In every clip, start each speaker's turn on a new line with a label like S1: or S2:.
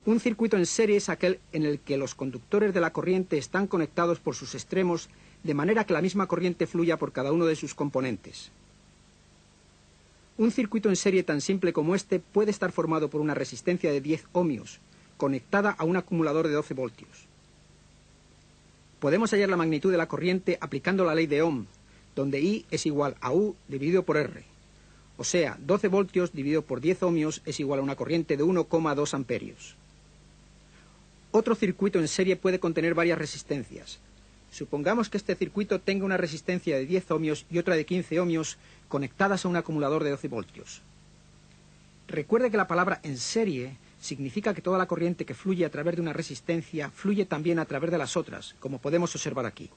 S1: Un circuito en serie es aquel en el que los conductores de la corriente están conectados por sus extremos de manera que la misma corriente fluya por cada uno de sus componentes. Un circuito en serie tan simple como este puede estar formado por una resistencia de 10 ohmios, conectada a un acumulador de 12 voltios. Podemos hallar la magnitud de la corriente aplicando la ley de Ohm, donde I es igual a U dividido por R. O sea, 12 voltios dividido por 10 ohmios es igual a una corriente de 1,2 amperios. Otro circuito en serie puede contener varias resistencias. Supongamos que este circuito tenga una resistencia de 10 ohmios y otra de 15 ohmios conectadas a un acumulador de 12 voltios. Recuerde que la palabra en serie significa que toda la corriente que fluye a través de una resistencia fluye también a través de las otras, como podemos observar aquí.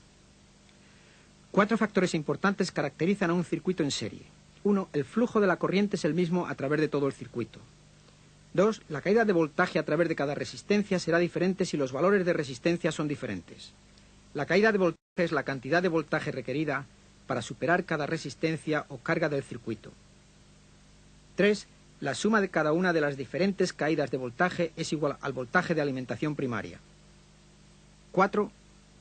S1: 4 factores importantes caracterizan a un circuito en serie. 1. El flujo de la corriente es el mismo a través de todo el circuito. 2. La caída de voltaje a través de cada resistencia será diferente si los valores de resistencia son diferentes. La caída de voltaje es la cantidad de voltaje requerida para superar cada resistencia o carga del circuito. 3. La suma de cada una de las diferentes caídas de voltaje es igual al voltaje de alimentación primaria. 4.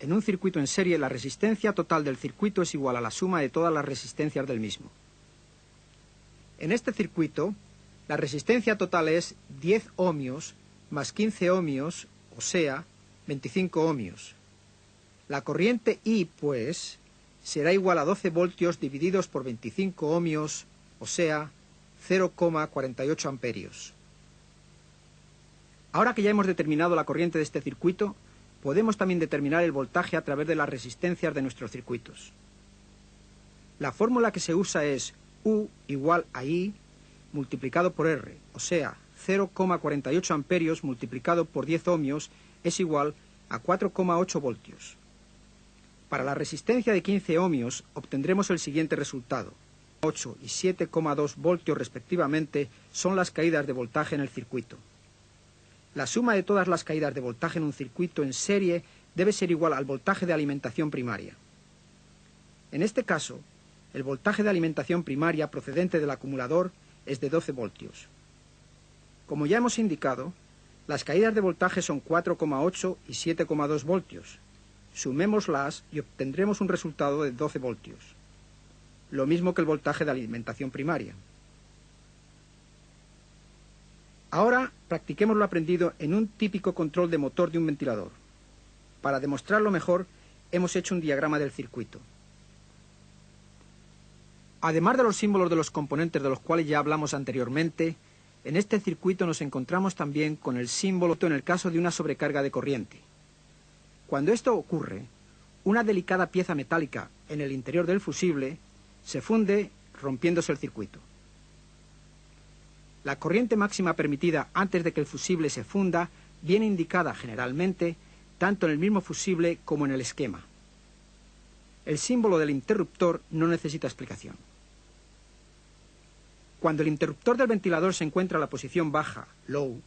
S1: En un circuito en serie, la resistencia total del circuito es igual a la suma de todas las resistencias del mismo. En este circuito, la resistencia total es 10 ohmios más 15 ohmios, o sea, 25 ohmios. La corriente I, pues, será igual a 12 voltios divididos por 25 ohmios, o sea, 0,48 amperios. Ahora que ya hemos determinado la corriente de este circuito, podemos también determinar el voltaje a través de las resistencias de nuestros circuitos. La fórmula que se usa es U igual a I multiplicado por R, o sea, 0,48 amperios multiplicado por 10 ohmios es igual a 4,8 voltios. Para la resistencia de 15 ohmios obtendremos el siguiente resultado. 8 y 7,2 voltios respectivamente son las caídas de voltaje en el circuito. La suma de todas las caídas de voltaje en un circuito en serie debe ser igual al voltaje de alimentación primaria. En este caso, el voltaje de alimentación primaria procedente del acumulador es de 12 voltios. Como ya hemos indicado, las caídas de voltaje son 4,8 y 7,2 voltios. Sumémoslas y obtendremos un resultado de 12 voltios. Lo mismo que el voltaje de alimentación primaria. Ahora practiquemos lo aprendido en un típico control de motor de un ventilador. Para demostrarlo mejor, hemos hecho un diagrama del circuito. Además de los símbolos de los componentes de los cuales ya hablamos anteriormente, en este circuito nos encontramos también con el símbolo en el caso de una sobrecarga de corriente. Cuando esto ocurre, una delicada pieza metálica en el interior del fusible se funde rompiéndose el circuito. La corriente máxima permitida antes de que el fusible se funda viene indicada generalmente tanto en el mismo fusible como en el esquema. El símbolo del interruptor no necesita explicación. Cuando el interruptor del ventilador se encuentra en la posición baja, low,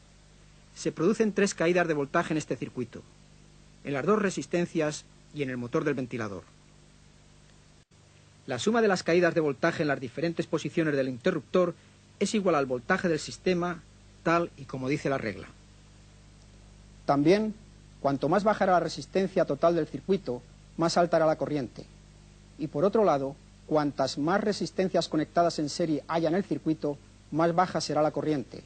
S1: se producen 3 caídas de voltaje en este circuito, en las 2 resistencias y en el motor del ventilador. La suma de las caídas de voltaje en las diferentes posiciones del interruptor es igual al voltaje del sistema, tal y como dice la regla. También, cuanto más baja era la resistencia total del circuito, más alta era la corriente. Y por otro lado, cuantas más resistencias conectadas en serie haya en el circuito, más baja será la corriente.